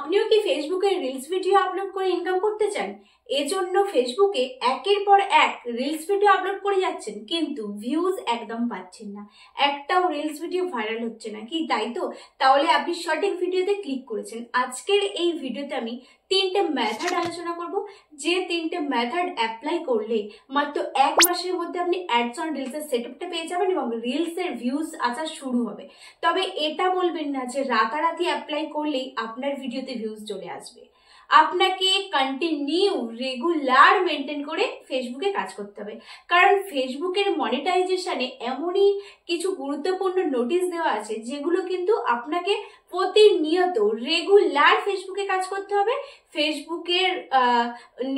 আপনিও কি ফেসবুকে রিলস ভিডিও আপলোড করে ইনকাম করতে চান? এজন্য ফেসবুকে একের পর এক রিলস ভিডিও আপলোড করে যাচ্ছেন, কিন্তু ভিউজ একদম পাচ্ছেন না, একটাও রিলস ভিডিও ভাইরাল হচ্ছে না কি? তাই তো, তাহলে আপনি সঠিক ভিডিওতে ক্লিক করেছেন। আজকের এই ভিডিওতে আমি তিনটে মেথড আলোচনা করব, যে তিনটে মেথড অ্যাপ্লাই করলে মাত্র 1 মাসের মধ্যে আপনি অ্যাডস অন রিলসের সেটআপটা পেয়ে যাবেন এবং রিলসের ভিউজ আসা শুরু হবে। তবে এটা বলবেন না যে রাতারাতি অ্যাপ্লাই করলেই আপনার ভিডিওতে ভিউজ চলে আসবে। আপনাকে কন্টিনিউ রেগুলার মেনটেন করে ফেসবুকে কাজ করতে হবে, কারণ ফেসবুকের মনিটাইজেশনে এমনই কিছু গুরুত্বপূর্ণ নোটিশ দেওয়া আছে যেগুলো কিন্তু আপনাকে প্রতিনিয়ত রেগুলার ফেসবুকে কাজ করতে হবে। ফেসবুকের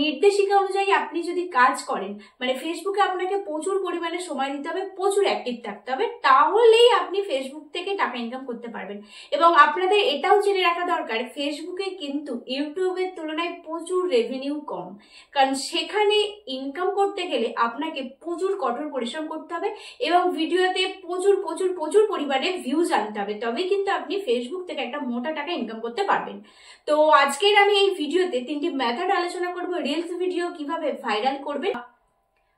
নির্দেশিকা অনুযায়ী আপনি যদি কাজ করেন, মানে ফেসবুকে আপনাকে প্রচুর পরিমাণে সময় দিতে হবে, প্রচুর অ্যাক্টিভ থাকতে হবে, তাহলেই আপনি ফেসবুক থেকে টাকা ইনকাম করতে পারবেন। এবং আপনাদের এটাও জেনে রাখা দরকার, ফেসবুকে কিন্তু ইউটিউবের তুলনায় প্রচুর রেভিনিউ কম, কারণ সেখানে ইনকাম করতে গেলে আপনাকে প্রচুর কঠোর পরিশ্রম করতে হবে এবং ভিডিওতে প্রচুর প্রচুর প্রচুর পরিমাণে ভিউজ আনতে হবে, তবে কিন্তু আপনি ফেসবুক থেকে একটা মোটা টাকা ইনকাম করতে পারবেন। তো আজকের আমি এই ভিডিওতে তিনটি মেথড আলোচনা করব রিলস ভিডিও কিভাবে ভাইরাল করবেন।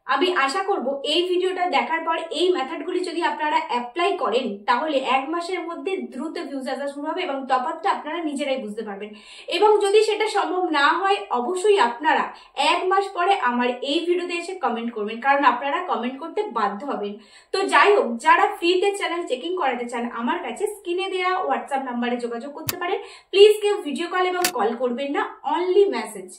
আমি আশা করব এই ভিডিওটা দেখার পর এই মেথডগুলি যদি আপনারা অ্যাপ্লাই করেন তাহলে 1 মাসের মধ্যে দ্রুত ভিউজ আসা শুরু হবে এবং তফাৎটা আপনারা নিজেরাই বুঝতে পারবেন। এবং যদি সেটা সম্ভব না হয়, অবশ্যই আপনারা 1 মাস পরে আমার এই ভিডিওতে এসে কমেন্ট করবেন, কারণ আপনারা কমেন্ট করতে বাধ্য হবেন। তো যাই হোক, যারা ফ্রিতে চ্যানেল চেকিং করাতে চান আমার কাছে স্ক্রিনে দেওয়া হোয়াটসঅ্যাপ নাম্বারে যোগাযোগ করতে পারেন। প্লিজ কেউ ভিডিও কল এবং কল করবেন না, অনলি মেসেজ।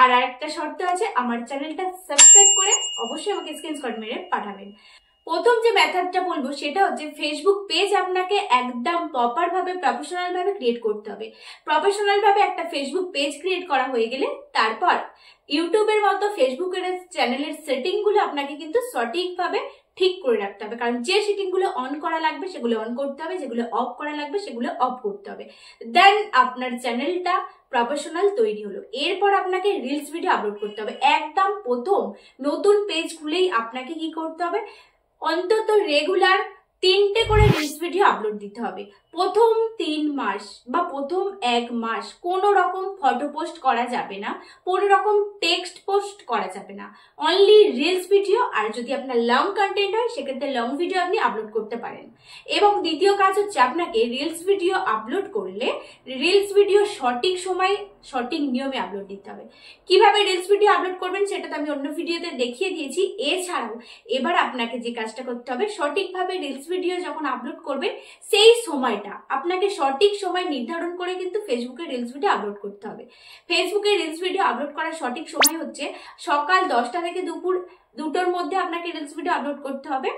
আর আরেকটা শর্ত আছে, আমার চ্যানেলটা সাবস্ক্রাইব করে অবশ্যই আমাকে স্ক্রিনশট মেরে পাঠাবেন। প্রথম যে মেথডটা বলবো সেটা হচ্ছে ফেসবুক পেজ আপনাকে একদম প্রপার ভাবে প্রফেশনাল ভাবে ক্রিয়েট করতে হবে। প্রফেশনাল ভাবে একটা ফেসবুক পেজ ক্রিয়েট করা হয়ে গেলে তারপর ইউটিউবের মতো ফেসবুকের চ্যানেলের সেটিং গুলো আপনাকে কিন্তু সঠিকভাবে ঠিক করে রাখতে হবে, কারণ যে সেটিং গুলো অন করা লাগবে সেগুলো অন করতে হবে, যেগুলো অফ করা লাগবে সেগুলো অফ করতে হবে। দেন আপনার চ্যানেলটা প্রফেশনাল তৈরি হলো। এরপর আপনাকে রিলস ভিডিও আপলোড করতে হবে। একদম প্রথম নতুন পেজ খুলেই আপনাকে কি করতে হবে, অন্তত রেগুলার 3টে করে রিলস ভিডিও আপলোড দিতে হবে। প্রথম 3 মাস বা প্রথম 1 মাস কোনো রকম ফটো পোস্ট করা যাবে না, কোনো রকম টেক্সট পোস্ট করা যাবে না, অনলি রিলস ভিডিও। আর যদি আপনার লং কন্টেন্ট হয় সেক্ষেত্রে লং ভিডিও আপনি আপলোড করতে পারেন। এবং দ্বিতীয় কাজ হচ্ছে, আপনাকে রিলস ভিডিও আপলোড করলে রিলস ভিডিও সঠিক সময় সঠিক নিয়মে আপলোড দিতে হবে। কিভাবে রিলস ভিডিও আপলোড করবেন সেটা তো আমি অন্য ভিডিওতে দেখিয়ে দিয়েছি। এছাড়াও এবার আপনাকে যে কাজটা করতে হবে, সঠিকভাবে রিলস ভিডিও যখন আপলোড করবেন সেই সময়টা আপনাকে সঠিক সময় নির্ধারণ করে কিন্তু ফেসবুকে রিলস ভিডিও আপলোড করতে হবে। ফেসবুকে রিলস ভিডিও আপলোড করার সঠিক সময় হচ্ছে সকাল 10টা থেকে দুপুর 2টোর মধ্যে আপনাকে রিলস ভিডিও আপলোড করতে হবে।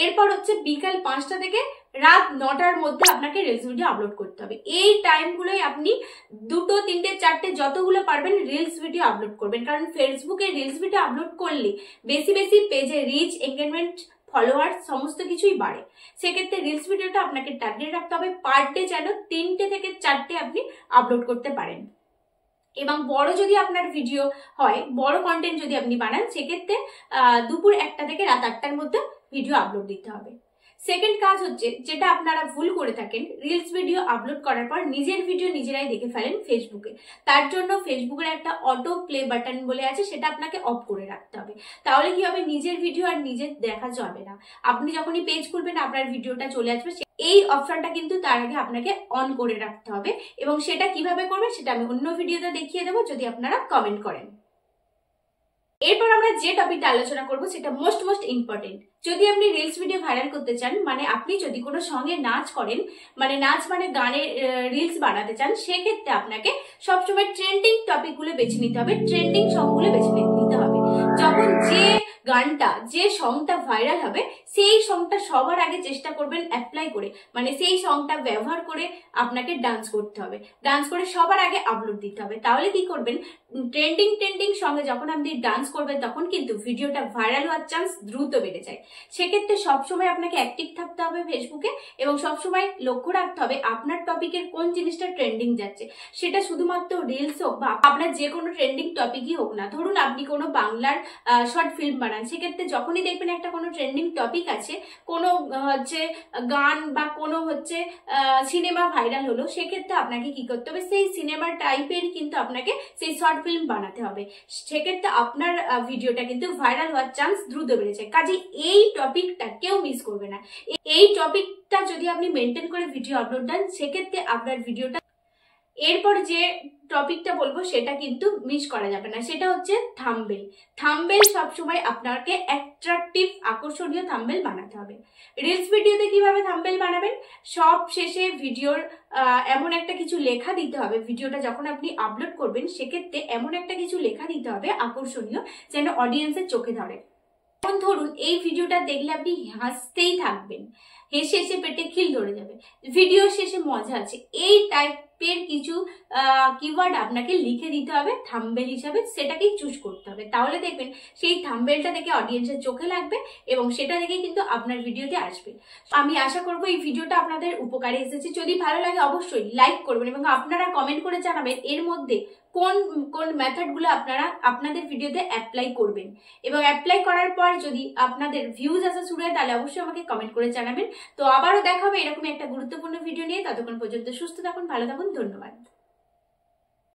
এরপর হচ্ছে বিকাল 5টা থেকে রাত 9টার মধ্যে আপনাকে রিলস ভিডিও আপলোড করতে হবে। এই টাইমগুলোই আপনি 2টো 3টে 4টে যতগুলো পারবেন রিলস ভিডিও আপলোড করবেন, কারণ ফেসবুকে রিলস ভিডিও আপলোড করলে বেশি বেশি পেজে রিচ, এঙ্গেজমেন্ট, ফলোয়ার্স সমস্ত কিছুই বাড়ে। সেক্ষেত্রে রিলস ভিডিওটা আপনাকে টার্গেট রাখতে হবে পার ডে যেন 3টে থেকে 4টে আপনি আপলোড করতে পারেন। এবং বড় যদি আপনার ভিডিও হয়, বড় কন্টেন্ট যদি আপনি বানান, সেক্ষেত্রে দুপুর 1টা থেকে রাত 8টার মধ্যে ভিডিও আপলোড দিতে হবে। সেকেন্ড কাজ হচ্ছে, যেটা আপনারা ভুল করে থাকেন, রিলস ভিডিও আপলোড করার পর নিজের ভিডিও নিজেরাই দেখে ফেলেন ফেসবুকে। তার জন্য ফেসবুকের একটা অটো প্লে বাটন বলে আছে, সেটা আপনাকে অফ করে রাখতে হবে। তাহলে কি হবে, নিজের ভিডিও আর নিজের দেখা যাবে না। আপনি যখনই পেজ খুলবেন আপনার ভিডিওটা চলে আসবে, এই অপশনটা কিন্তু তার আগে আপনাকে অন করে রাখতে হবে। এবং সেটা কিভাবে করবেন সেটা আমি অন্য ভিডিওতে দেখিয়ে দেবো যদি আপনারা কমেন্ট করেন। এরপর আমরা যে টপিকটা আলোচনা করব সেটা মোস্ট ইম্পর্টেন্ট। যদি আপনি রিলস ভিডিও ভাইরাল করতে চান, মানে আপনি যদি কোনো সঙ্গে নাচ করেন, মানে নাচ মানে গানের রিলস বানাতে চান, সেক্ষেত্রে আপনাকে সবসময় ট্রেন্ডিং টপিকগুলো বেছে নিতে হবে, ট্রেন্ডিং সংগুলো বেছে নিতে হবে। যখন যে গানটা, যে সংটা ভাইরাল হবে সেই সংটা সবার আগে চেষ্টা করবেন অ্যাপ্লাই করে, মানে সেই সংটা ব্যবহার করে আপনাকে ডান্স করতে হবে, ডান্স করে সবার আগে আপলোড দিতে হবে। তাহলে কি করবেন, ট্রেন্ডিং সঙ্গে যখন আপনি ডান্স করবেন তখন কিন্তু ভিডিওটা ভাইরাল হওয়ার চান্স দ্রুত বেড়ে যায়। সেক্ষেত্রে সবসময় আপনাকে অ্যাক্টিভ থাকতে হবে ফেসবুকে এবং সবসময় লক্ষ্য রাখতে হবে আপনার টপিকের কোন জিনিসটা ট্রেন্ডিং যাচ্ছে। সেটা শুধুমাত্র রিলস হোক বা আপনার যে কোনো ট্রেন্ডিং টপিকই হোক না, ধরুন আপনি কোনো বাংলার শর্ট ফিল্ম বানান, সেক্ষেত্রে যখনই দেখবেন একটা কোনো ট্রেন্ডিং টপিক আছে, কোনো হচ্ছে গান বা কোনো হচ্ছে সিনেমা ভাইরাল হলো, সেক্ষেত্রে আপনাকে কি করতে হবে, সেই সিনেমা টাইপের কিন্তু আপনাকে সেই শর্ট ফিল্ম বানাতে হবে। সেক্ষেত্রে আপনার ভিডিওটা কিন্তু ভাইরাল হওয়ার চান্স দ্রুত বেড়ে যায়। কাজে এই টপিকটা কেউ মিস করবে না। এই টপিকটা যদি আপনি মেনটেন করে ভিডিও আপলোড দেন, সেক্ষেত্রে আপনার ভিডিওটা, এরপর যে টপিকটা বলবো সেটা কিন্তু মিস করা যাবে না, সেটা হচ্ছে থাম্বনেল। থাম্বনেল সবসময় আপনাকে অ্যাট্রাকটিভ আকর্ষণীয় থাম্বনেল বানাতে হবে। রিলস ভিডিওতে কিভাবে থাম্বনেল বানাবেন, সব শেষে ভিডিওর এমন একটা কিছু লেখা দিতে হবে। ভিডিওটা যখন আপনি আপলোড করবেন সেক্ষেত্রে এমন একটা কিছু লেখা দিতে হবে আকর্ষণীয়, যেন অডিয়েন্সের চোখে ধরে। এখন ধরুন এই ভিডিওটা দেখলে আপনি হাসতেই থাকবেন, হেসে হেসে পেটে খিল ধরে যাবে, ভিডিও শেষে মজা আছে, এই টাইপের কিছু কিওয়ার্ড আপনাকে লিখে দিতে হবে থাম্বনেল হিসাবে, সেটাকেই চুজ করতে হবে। তাহলে দেখবেন সেই থাম্বনেলটা দেখে অডিয়েন্সের চোখে লাগবে এবং সেটা দেখে কিন্তু আপনার ভিডিওতে আসবে। আমি আশা করবো এই ভিডিওটা আপনাদের উপকারে এসেছে। যদি ভালো লাগে অবশ্যই লাইক করবেন এবং আপনারা কমেন্ট করে জানাবেন এর মধ্যে কোন কোন মেথডগুলো আপনারা আপনাদের ভিডিওতে অ্যাপ্লাই করবেন, এবং অ্যাপ্লাই করার পর যদি আপনাদের ভিউজ আসা শুরু হয় তাহলে অবশ্যই আমাকে কমেন্ট করে জানাবেন। তো আবারও দেখা হবে এরকম একটা গুরুত্বপূর্ণ ভিডিও নিয়ে। ততক্ষণ পর্যন্ত সুস্থ থাকুন, ভালো থাকুন, ধন্যবাদ।